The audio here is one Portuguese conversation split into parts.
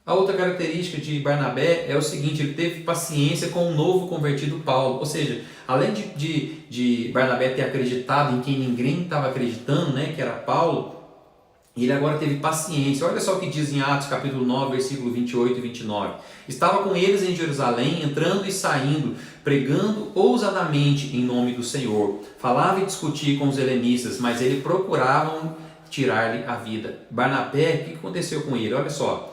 A outra característica de Barnabé é o seguinte: ele teve paciência com o novo convertido Paulo. Ou seja, além de Barnabé ter acreditado em quem ninguém estava acreditando, né, que era Paulo, ele agora teve paciência. Olha só o que diz em Atos capítulo 9, versículo 28 e 29. Estava com eles em Jerusalém, entrando e saindo, pregando ousadamente em nome do Senhor. Falava e discutia com os helenistas, mas eles procuravam tirar-lhe a vida. Barnabé, o que aconteceu com ele? Olha só.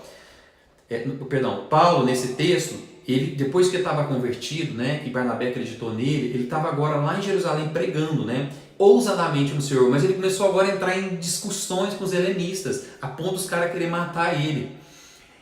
Paulo, nesse texto, ele, depois que ele estava convertido, né, que Barnabé acreditou nele, ele estava agora lá em Jerusalém pregando, né, ousadamente no Senhor, mas ele começou agora a entrar em discussões com os helenistas, a ponto dos caras querer matar ele.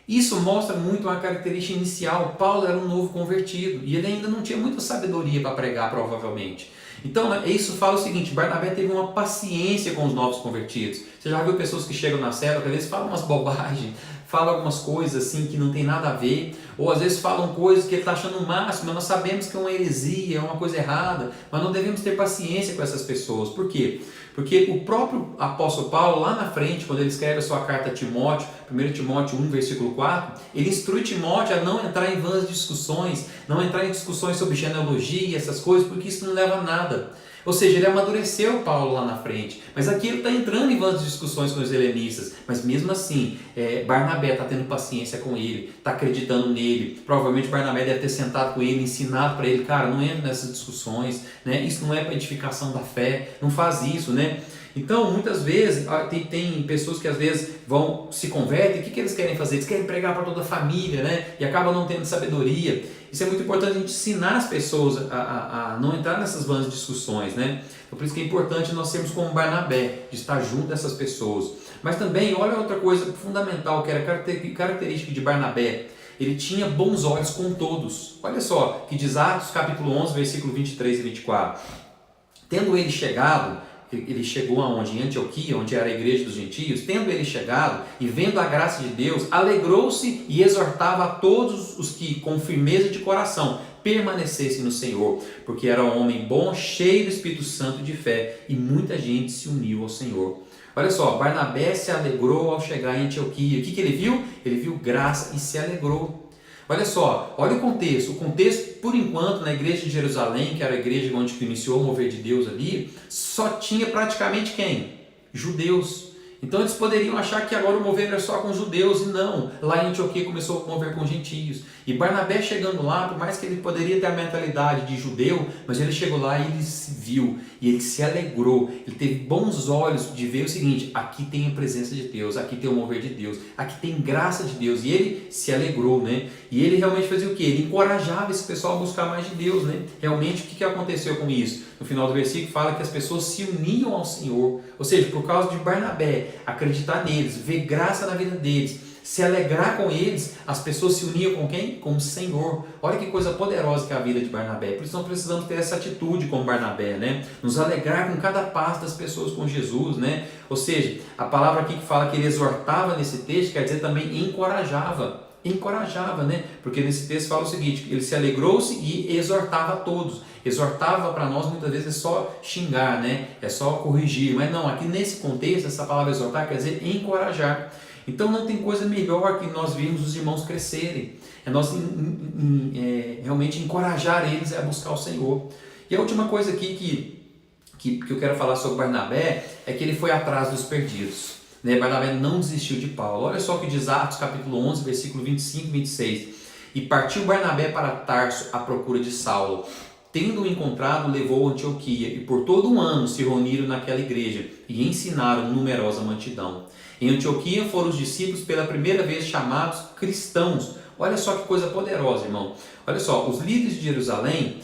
Isso mostra muito a característica inicial. Paulo era um novo convertido e ele ainda não tinha muita sabedoria para pregar, provavelmente. Então, isso fala o seguinte: Barnabé teve uma paciência com os novos convertidos. Você já viu pessoas que chegam na célula, que às vezes falam umas bobagens, falam algumas coisas assim que não tem nada a ver, ou às vezes falam coisas que ele está achando o máximo, mas nós sabemos que é uma heresia, é uma coisa errada, mas não devemos ter paciência com essas pessoas. Por quê? Porque o próprio apóstolo Paulo, lá na frente, quando ele escreve a sua carta a Timóteo, 1 Timóteo 1, versículo 4, ele instrui Timóteo a não entrar em vãs discussões, não entrar em discussões sobre genealogia, essas coisas, porque isso não leva a nada. Ou seja, ele amadureceu Paulo lá na frente, mas aqui ele está entrando em vãs discussões com os helenistas, mas mesmo assim, Barnabé está tendo paciência com ele, está acreditando nele. Provavelmente Barnabé deve ter sentado com ele, ensinado para ele: cara, não entra nessas discussões, né? Isso não é para edificação da fé, não faz isso, né? Então, muitas vezes, tem pessoas que às vezes se convertem, o que eles querem fazer? Eles querem pregar para toda a família, né? E acabam não tendo sabedoria. Isso é muito importante, a gente ensinar as pessoas a não entrar nessas vãs discussões, né? Então, por isso que é importante nós sermos como Barnabé, de estar junto dessas pessoas. Mas também, olha outra coisa fundamental, que era característica de Barnabé. Ele tinha bons olhos com todos. Olha só, que diz Atos capítulo 11, versículo 23 e 24. Tendo ele chegou aonde? Em Antioquia, onde era a igreja dos gentios. Tendo ele chegado e vendo a graça de Deus, alegrou-se e exortava a todos os que, com firmeza de coração, permanecessem no Senhor, porque era um homem bom, cheio do Espírito Santo e de fé, e muita gente se uniu ao Senhor. Olha só, Barnabé se alegrou ao chegar em Antioquia. O que ele viu? Ele viu graça e se alegrou. Olha só, olha o contexto. O contexto, por enquanto, na igreja de Jerusalém, que era a igreja onde iniciou o mover de Deus ali, só tinha praticamente quem? Judeus. Então eles poderiam achar que agora o mover era só com judeus, e não. Lá em Antioquia começou a mover com gentios. E Barnabé chegando lá, por mais que ele poderia ter a mentalidade de judeu, mas ele chegou lá e ele se viu, e ele se alegrou. Ele teve bons olhos de ver o seguinte: aqui tem a presença de Deus, aqui tem o mover de Deus, aqui tem graça de Deus. E ele se alegrou, né? E ele realmente fazia o quê? Ele encorajava esse pessoal a buscar mais de Deus, né? Realmente, o que aconteceu com isso? No final do versículo fala que as pessoas se uniam ao Senhor. Ou seja, por causa de Barnabé acreditar neles, ver graça na vida deles, se alegrar com eles, as pessoas se uniam com quem? Com o Senhor. Olha que coisa poderosa que é a vida de Barnabé. Por isso nós precisamos ter essa atitude como Barnabé, né? Nos alegrar com cada passo das pessoas com Jesus, né? Ou seja, a palavra aqui que fala que ele exortava nesse texto, quer dizer também encorajava. Encorajava, né? Porque nesse texto fala o seguinte: ele se alegrou-se e exortava a todos. Exortava para nós muitas vezes é só xingar, né? É só corrigir, mas não, aqui nesse contexto essa palavra exortar quer dizer encorajar. Então não tem coisa melhor que nós vermos os irmãos crescerem, é nós realmente encorajar eles a buscar o Senhor. E a última coisa aqui que eu quero falar sobre Barnabé é que ele foi atrás dos perdidos. Barnabé não desistiu de Paulo. Olha só o que diz Atos capítulo 11, versículo 25 e 26. E partiu Barnabé para Tarso à procura de Saulo. Tendo-o encontrado, levou a Antioquia, e por todo um ano se reuniram naquela igreja e ensinaram numerosa multidão. Em Antioquia foram os discípulos pela primeira vez chamados cristãos. Olha só que coisa poderosa, irmão. Olha só, os líderes de Jerusalém,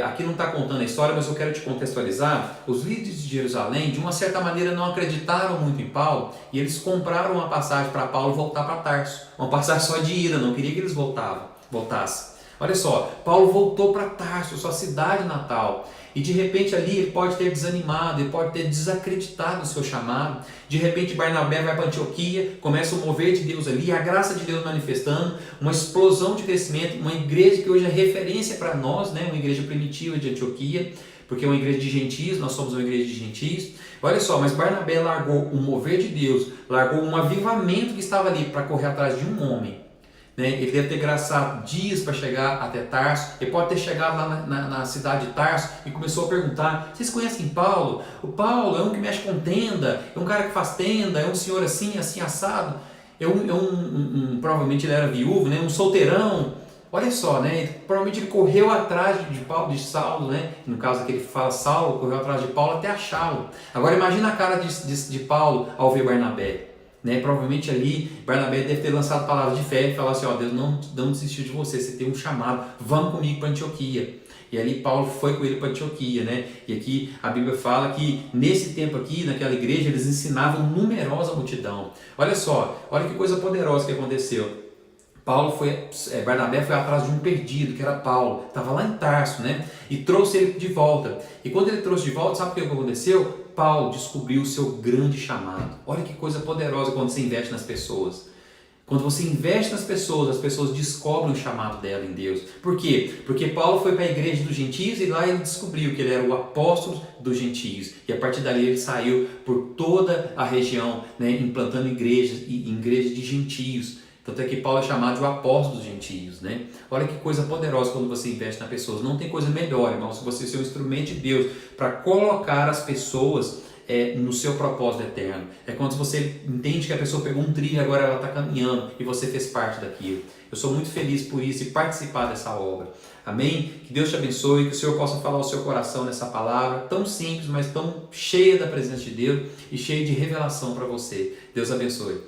aqui não está contando a história, mas eu quero te contextualizar. Os líderes de Jerusalém, de uma certa maneira, não acreditaram muito em Paulo, e eles compraram uma passagem para Paulo voltar para Tarso. Uma passagem só de ida, não queria que eles voltassem. Olha só, Paulo voltou para Tarso, sua cidade natal, e de repente ali ele pode ter desanimado, ele pode ter desacreditado o seu chamado. De repente Barnabé vai para Antioquia, começa o mover de Deus ali, a graça de Deus manifestando, uma explosão de crescimento, uma igreja que hoje é referência para nós, né? Uma igreja primitiva de Antioquia. Porque é uma igreja de gentios, nós somos uma igreja de gentios. Olha só, mas Barnabé largou um mover de Deus, largou um avivamento que estava ali para correr atrás de um homem. Ele deve ter gastado dias para chegar até Tarso. Ele pode ter chegado lá na cidade de Tarso e começou a perguntar: vocês conhecem Paulo? O Paulo é um que mexe com tenda, é um cara que faz tenda, é um senhor assim, assim assado. Provavelmente ele era viúvo, né? Um solteirão. Olha só, provavelmente ele correu atrás de Paulo, de Saulo, no caso aquele que fala Saulo, correu atrás de Paulo até achá-lo. Agora imagina a cara de Paulo ao ver Barnabé. Provavelmente ali Barnabé deve ter lançado palavras de fé e falar assim: Deus não desistiu de você, você tem um chamado, vamos comigo para Antioquia. E ali Paulo foi com ele para Antioquia, E aqui a Bíblia fala que nesse tempo aqui, naquela igreja, eles ensinavam numerosa multidão. Olha só, olha que coisa poderosa que aconteceu. Barnabé foi atrás de um perdido, que era Paulo, estava lá em Tarso, E trouxe ele de volta. E quando ele trouxe de volta, sabe o que aconteceu? Paulo descobriu o seu grande chamado. Olha que coisa poderosa quando você investe nas pessoas. Quando você investe nas pessoas, as pessoas descobrem o chamado dela em Deus. Por quê? Porque Paulo foi para a igreja dos gentios e lá ele descobriu que ele era o apóstolo dos gentios. E a partir dali ele saiu por toda a região, implantando igrejas de gentios. Tanto é que Paulo é chamado de o apóstolo dos gentios, Olha que coisa poderosa quando você investe nas pessoas. Não tem coisa melhor, irmão, se você ser um instrumento de Deus para colocar as pessoas no seu propósito eterno. É quando você entende que a pessoa pegou um trilho e agora ela está caminhando e você fez parte daquilo. Eu sou muito feliz por isso e participar dessa obra. Amém? Que Deus te abençoe, que o Senhor possa falar ao seu coração nessa palavra tão simples, mas tão cheia da presença de Deus e cheia de revelação para você. Deus abençoe.